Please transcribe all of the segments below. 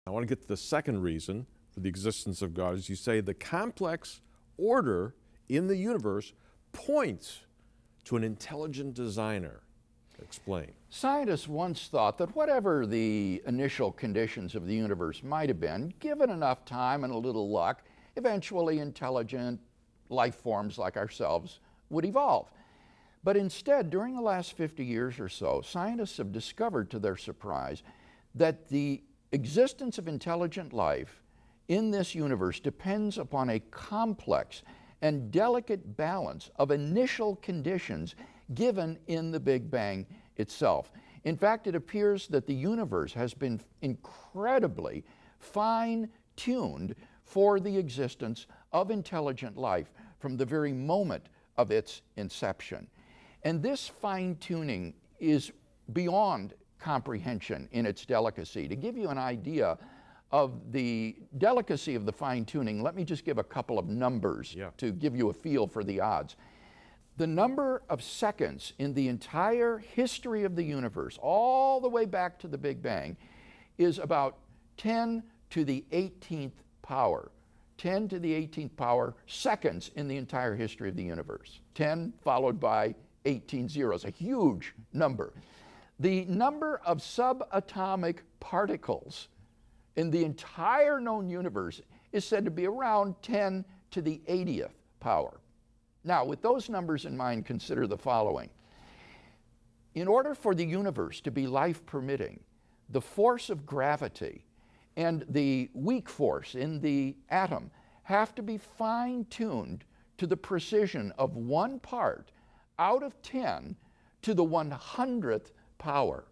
I want to get to the second reason for the existence of God. As you say, the complex order in the universe points to an intelligent designer. Explain. Scientists once thought that whatever the initial conditions of the universe might have been, given enough time and a little luck, eventually intelligent life forms like ourselves would evolve. But instead, during the last 50 years or so, scientists have discovered to their surprise that the existence of intelligent life in this universe depends upon a complex and delicate balance of initial conditions given in the Big Bang itself. In fact, it appears that the universe has been incredibly fine-tuned for the existence of intelligent life from the very moment of its inception. And this fine-tuning is beyond comprehension in its delicacy. To give you an idea of the delicacy of the fine-tuning, let me just give a couple of numbers to give you a feel for the odds. The number of seconds in the entire history of the universe, all the way back to the Big Bang, is about 10 to the 18th power. 10 to the 18th power seconds in the entire history of the universe. 10 followed by 18 zeros, a huge number. The number of subatomic particles in the entire known universe is said to be around 10 to the 80th power. Now, with those numbers in mind, consider the following. In order for the universe to be life-permitting, the force of gravity and the weak force in the atom have to be fine-tuned to the precision of 1 part out of 10 to the 100th power.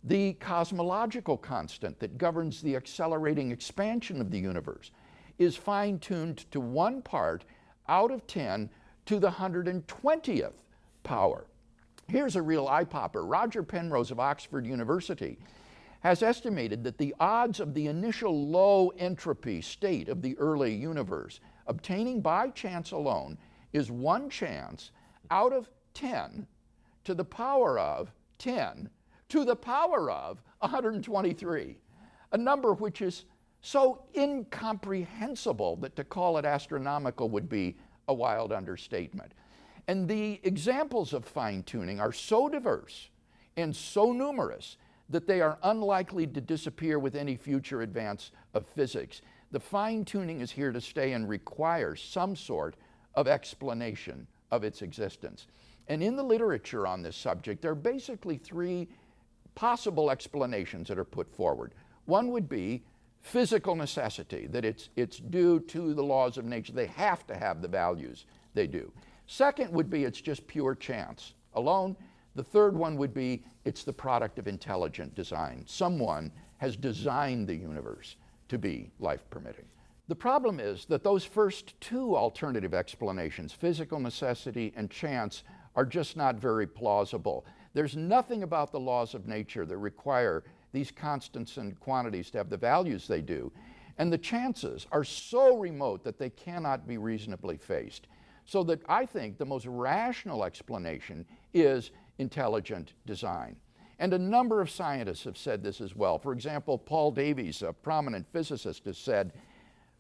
The cosmological constant that governs the accelerating expansion of the universe is fine-tuned to 1 part out of 10 to the 120th power. Here's a real eye-popper. Roger Penrose of Oxford University has estimated that the odds of the initial low entropy state of the early universe obtaining by chance alone is 1 chance out of 10 to the power of 10 to the power of 123, a number which is so incomprehensible that to call it astronomical would be a wild understatement. And the examples of fine-tuning are so diverse and so numerous that they are unlikely to disappear with any future advance of physics. The fine-tuning is here to stay and requires some sort of explanation of its existence. And in the literature on this subject, there are basically 3 possible explanations that are put forward. One would be physical necessity, that it's due to the laws of nature. They have to have the values they do. Second would be it's just pure chance alone. The third one would be it's the product of intelligent design. Someone has designed the universe to be life-permitting. The problem is that those first 2 alternative explanations, physical necessity and chance, are just not very plausible. There's nothing about the laws of nature that require these constants and quantities to have the values they do. And the chances are so remote that they cannot be reasonably faced. So that I think the most rational explanation is intelligent design. And a number of scientists have said this as well. For example, Paul Davies, a prominent physicist, has said,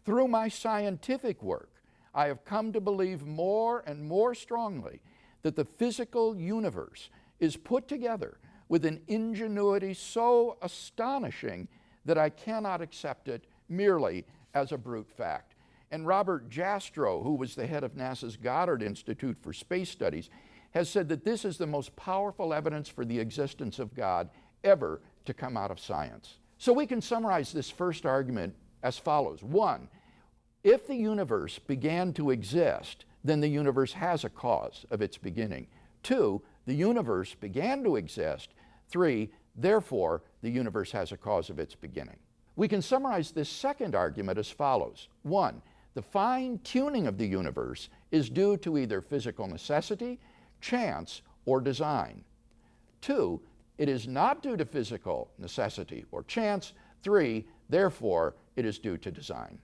"Through my scientific work, I have come to believe more and more strongly that the physical universe is put together with an ingenuity so astonishing that I cannot accept it merely as a brute fact." And Robert Jastrow, who was the head of NASA's Goddard Institute for Space Studies, has said that this is the most powerful evidence for the existence of God ever to come out of science. So we can summarize this first argument as follows. 1, if the universe began to exist, then the universe has a cause of its beginning. 2, the universe began to exist. 3, therefore, the universe has a cause of its beginning. We can summarize this second argument as follows. 1, the fine-tuning of the universe is due to either physical necessity, chance, or design. 2, it is not due to physical necessity or chance. 3, therefore, it is due to design.